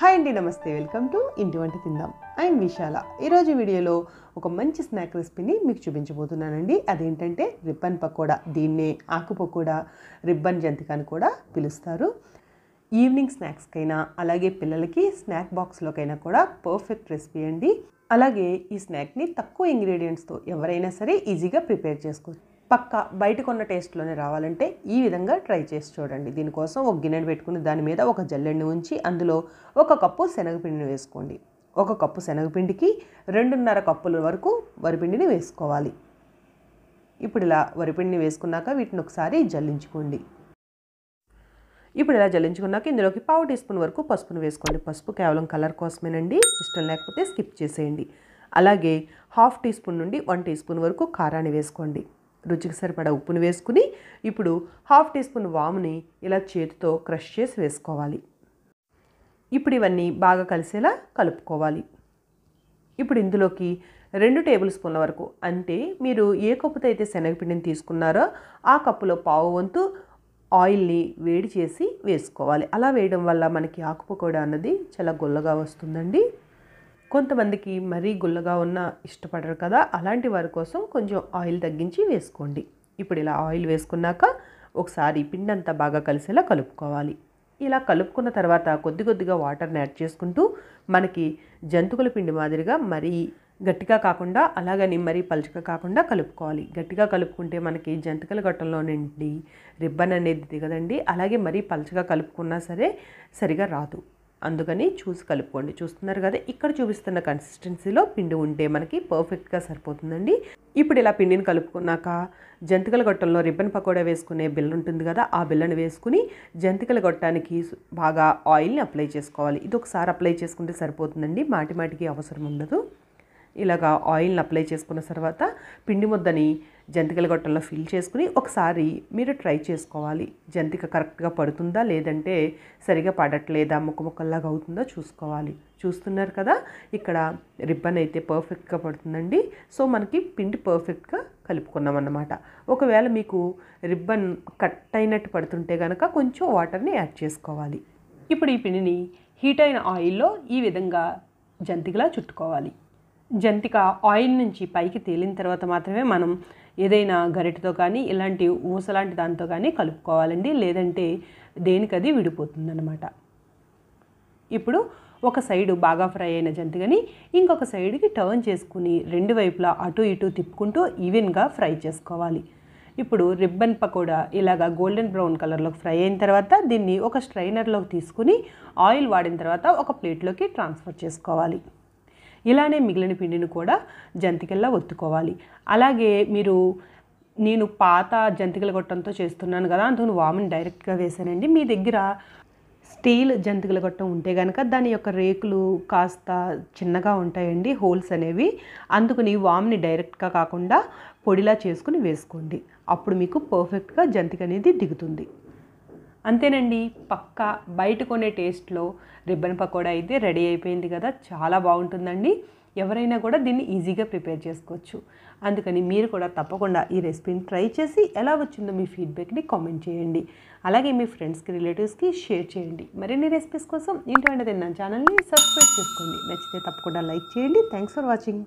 Hi అండి, నమస్తే. Welcome to ఇంటి వంట తిందాం. ఐఎమ్ విశాల. ఈరోజు వీడియోలో ఒక మంచి స్నాక్ రెసిపీని మీకు చూపించబోతున్నానండి. అదేంటంటే రిబ్బన్ పకోడా. దీన్నే ఆకు పకోడా, రిబ్బన్ జంతిక అని కూడా పిలుస్తారు. ఈవినింగ్ స్నాక్స్కైనా అలాగే పిల్లలకి స్నాక్ బాక్స్లోకైనా కూడా పర్ఫెక్ట్ రెసిపీ అండి. అలాగే ఈ స్నాక్ని తక్కువ ఇంగ్రీడియంట్స్తో ఎవరైనా సరే ఈజీగా ప్రిపేర్ చేసుకోవచ్చు. పక్కా బయట కొన్న టేస్ట్లోనే రావాలంటే ఈ విధంగా ట్రై చేసి చూడండి. దీనికోసం ఒక గిన్నెను పెట్టుకుని దాని మీద ఒక జల్లెడని ఉంచి అందులో 1 కప్పు శనగపిండిని వేసుకోండి. 1 కప్పు శనగపిండికి 2.5 కప్పుల వరకు వరిపిండిని వేసుకోవాలి. ఇప్పుడు ఇలా వరిపిండిని వేసుకున్నాక వీటిని ఒకసారి జల్లించుకోండి. ఇప్పుడు ఇలా జల్లించుకున్నాక ఇందులోకి 1/2 టీ స్పూన్ వరకు పసుపును వేసుకోండి. పసుపు కేవలం కలర్ కోసమేనండి, ఇష్టం లేకపోతే స్కిప్ చేసేయండి. అలాగే 1/2 టీ స్పూన్ నుండి 1 టీ స్పూన్ వరకు కారాన్ని వేసుకోండి. రుచికి సరిపడా ఉప్పును వేసుకుని ఇప్పుడు 1/2 టీ స్పూన్ వాముని ఇలా చేతితో క్రష్ చేసి వేసుకోవాలి. ఇప్పుడు ఇవన్నీ బాగా కలిసేలా కలుపుకోవాలి. ఇప్పుడు ఇందులోకి 2 టేబుల్ స్పూన్ల వరకు, అంటే మీరు ఏ కప్పుతో అయితే శనగపిండిని తీసుకున్నారో ఆ కప్పులో పావు వంతు ఆయిల్ని వేడి చేసి వేసుకోవాలి. అలా వేయడం వల్ల మనకి ఆకు పకోడా అన్నది చాలా గుల్లగా వస్తుందండి. కొంతమందికి మరీ గుల్లగా ఉన్న ఇష్టపడరు కదా, అలాంటి వారి కోసం కొంచెం ఆయిల్ తగ్గించి వేసుకోండి. ఇప్పుడు ఇలా ఆయిల్ వేసుకున్నాక ఒకసారి పిండి అంతా బాగా కలిసేలా కలుపుకోవాలి. ఇలా కలుపుకున్న తర్వాత కొద్ది కొద్దిగా వాటర్ని యాడ్ చేసుకుంటూ మనకి జంతికల పిండి మాదిరిగా మరీ గట్టిగా కాకుండా అలాగని మరీ పలుచగా కాకుండా కలుపుకోవాలి. గట్టిగా కలుపుకుంటే మనకి జంతికల గొట్టంలో నుండి రిబ్బన్ అనేది దిగదండి. అలాగే మరీ పలుచగా కలుపుకున్నా సరే సరిగా రాదు. అందుకని చూసి కలుపుకోండి. చూస్తున్నారు కదా, ఇక్కడ చూపిస్తున్న కన్సిస్టెన్సీలో పిండి ఉంటే మనకి పర్ఫెక్ట్గా సరిపోతుందండి. ఇప్పుడు ఇలా పిండిని కలుపుకున్నాక జంతికల గొట్టంలో రిబ్బన్ పకోడా వేసుకునే బిల్ల ఉంటుంది కదా, ఆ బిల్లని వేసుకుని జంతికల గొట్టానికి బాగా ఆయిల్ని అప్లై చేసుకోవాలి. ఇది ఒకసారి అప్లై చేసుకుంటే సరిపోతుందండి, మాటి మాటికి అవసరం ఉండదు. ఇలాగా ఆయిల్ని అప్లై చేసుకున్న తర్వాత పిండి ముద్దని జంతికల గొట్టంలో ఫిల్ చేసుకుని ఒకసారి మీరు ట్రై చేసుకోవాలి. జంతిక కరెక్ట్గా పడుతుందా లేదంటే సరిగా పడట్లేదా, ముక్కలాగా అవుతుందో చూసుకోవాలి. చూస్తున్నారు కదా, ఇక్కడ రిబ్బన్ అయితే పర్ఫెక్ట్గా పడుతుందండి. సో మనకి పిండి పర్ఫెక్ట్గా కలుపుకున్నాం అన్నమాట. ఒకవేళ మీకు రిబ్బన్ కట్ అయినట్టు పడుతుంటే కనుక కొంచెం వాటర్ని యాడ్ చేసుకోవాలి. ఇప్పుడు ఈ పిండిని హీట్ అయిన ఆయిల్లో ఈ విధంగా జంతికలా చుట్టుకోవాలి. జంతిక ఆయిల్ నుంచి పైకి తేలిన తర్వాత మాత్రమే మనం ఏదైనా గరిటెతో కానీ ఇలాంటి ఊసలాంటి దాంతో కానీ కలుపుకోవాలండి, లేదంటే దేనికది విడిపోతుందన్నమాట. ఇప్పుడు ఒక సైడు బాగా ఫ్రై అయిన జంతికని ఇంకొక సైడ్కి టర్న్ చేసుకుని 2 వైపులా అటు ఇటు తిప్పుకుంటూ ఈవెన్గా ఫ్రై చేసుకోవాలి. ఇప్పుడు రిబ్బన్ పకోడా ఇలాగా గోల్డెన్ బ్రౌన్ కలర్లోకి ఫ్రై అయిన తర్వాత దీన్ని ఒక స్ట్రైనర్లోకి తీసుకుని ఆయిల్ వాడిన తర్వాత ఒక ప్లేట్లోకి ట్రాన్స్ఫర్ చేసుకోవాలి. ఇలానే మిగిలిన పిండిని కూడా జంతికల్లా ఒత్తుకోవాలి. అలాగే నేను పాత జంతికల గొట్టంతో చేస్తున్నాను కదా, అందుకని వాముని డైరెక్ట్గా వేసానండి. మీ దగ్గర స్టీల్ జంతికల గొట్టం ఉంటే కనుక దాని యొక్క రేకులు కాస్త చిన్నగా ఉంటాయండి, హోల్స్ అనేవి. అందుకని వాముని డైరెక్ట్గా కాకుండా పొడిలా చేసుకుని వేసుకోండి. అప్పుడు మీకు పర్ఫెక్ట్గా జంతిక అనేది దిగుతుంది. అంతేనండి, పక్కా బయట కొనే టేస్ట్లో రిబ్బన్ పకోడా అయితే రెడీ అయిపోయింది కదా. చాలా బాగుంటుందండి. ఎవరైనా కూడా దీన్ని ఈజీగా ప్రిపేర్ చేసుకోవచ్చు. అందుకని మీరు కూడా తప్పకుండా ఈ రెసిపీని ట్రై చేసి ఎలా వచ్చిందో మీ ఫీడ్బ్యాక్ని కామెంట్ చేయండి. అలాగే మీ ఫ్రెండ్స్కి, రిలేటివ్స్కి షేర్ చేయండి. మరిన్ని రెసిపీస్ కోసం ఇంటి వంట తిన్నాను ఛానల్ని సబ్స్క్రైబ్ చేసుకోండి. నచ్చితే తప్పకుండా లైక్ చేయండి. Thanks for watching.